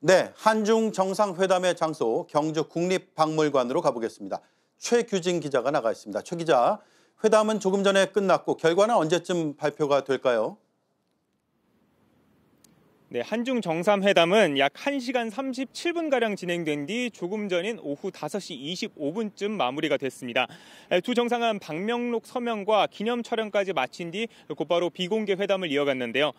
네, 한중 정상회담의 장소 경주 국립박물관으로 가보겠습니다. 최규진 기자가 나가 있습니다. 최 기자, 회담은 조금 전에 끝났고 결과는 언제쯤 발표가 될까요? 네, 한중 정상회담은 약 1시간 37분가량 진행된 뒤 조금 전인 오후 5시 25분쯤 마무리가 됐습니다. 두 정상은 방명록 서명과 기념 촬영까지 마친 뒤 곧바로 비공개 회담을 이어갔는데요.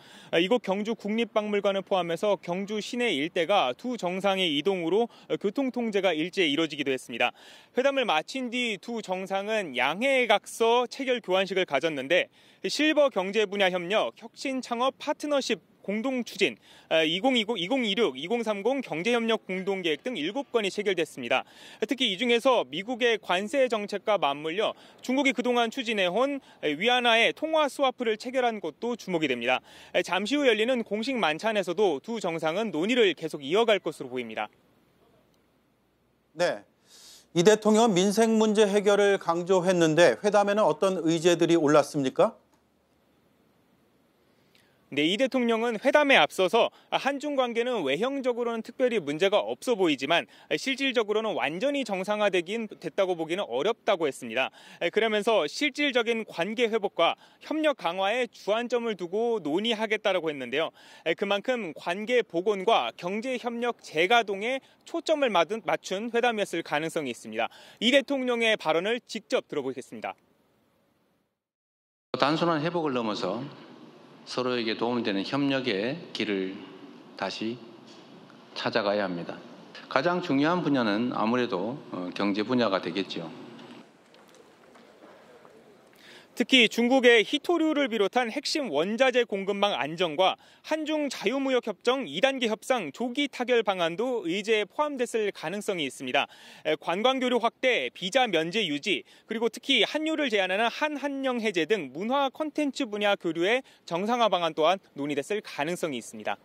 이곳 경주 국립박물관을 포함해서 경주 시내 일대가 두 정상의 이동으로 교통 통제가 일제히 이루어지기도 했습니다. 회담을 마친 뒤 두 정상은 양해각서 체결 교환식을 가졌는데 실버 경제 분야 협력, 혁신 창업 파트너십 공동 추진, 2026, 2030 경제협력 공동계획 등 7건이 체결됐습니다. 특히 이 중에서 미국의 관세 정책과 맞물려 중국이 그동안 추진해온 위안화의 통화 스와프를 체결한 것도 주목이 됩니다. 잠시 후 열리는 공식 만찬에서도 두 정상은 논의를 계속 이어갈 것으로 보입니다. 네, 이 대통령은 민생 문제 해결을 강조했는데 회담에는 어떤 의제들이 올랐습니까? 네, 이 대통령은 회담에 앞서서 한중 관계는 외형적으로는 특별히 문제가 없어 보이지만 실질적으로는 완전히 정상화되긴 됐다고 보기는 어렵다고 했습니다. 그러면서 실질적인 관계 회복과 협력 강화에 주안점을 두고 논의하겠다라고 했는데요. 그만큼 관계 복원과 경제 협력 재가동에 초점을 맞춘 회담이었을 가능성이 있습니다. 이 대통령의 발언을 직접 들어보겠습니다. 단순한 회복을 넘어서 서로에게 도움이 되는 협력의 길을 다시 찾아가야 합니다. 가장 중요한 분야는 아무래도 경제 분야가 되겠죠. 특히 중국의 히토류를 비롯한 핵심 원자재 공급망 안정과 한중 자유무역협정 2단계 협상 조기 타결 방안도 의제에 포함됐을 가능성이 있습니다. 관광교류 확대, 비자 면제 유지, 그리고 특히 한유를 제한하는 한한령 해제 등 문화 콘텐츠 분야 교류의 정상화 방안 또한 논의됐을 가능성이 있습니다.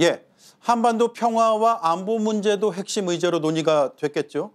예, 한반도 평화와 안보 문제도 핵심 의제로 논의가 됐겠죠?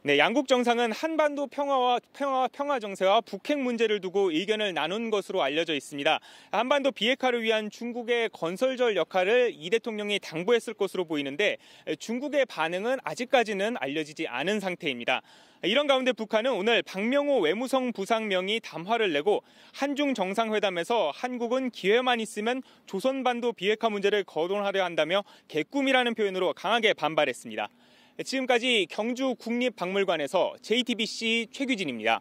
네, 양국 정상은 한반도 평화 정세와 북핵 문제를 두고 의견을 나눈 것으로 알려져 있습니다. 한반도 비핵화를 위한 중국의 건설적 역할을 이 대통령이 당부했을 것으로 보이는데 중국의 반응은 아직까지는 알려지지 않은 상태입니다. 이런 가운데 북한은 오늘 박명호 외무성 부상명이 담화를 내고 한중 정상회담에서 한국은 기회만 있으면 조선반도 비핵화 문제를 거론하려 한다며 개꿈이라는 표현으로 강하게 반발했습니다. 지금까지 경주 국립박물관에서 JTBC 최규진입니다.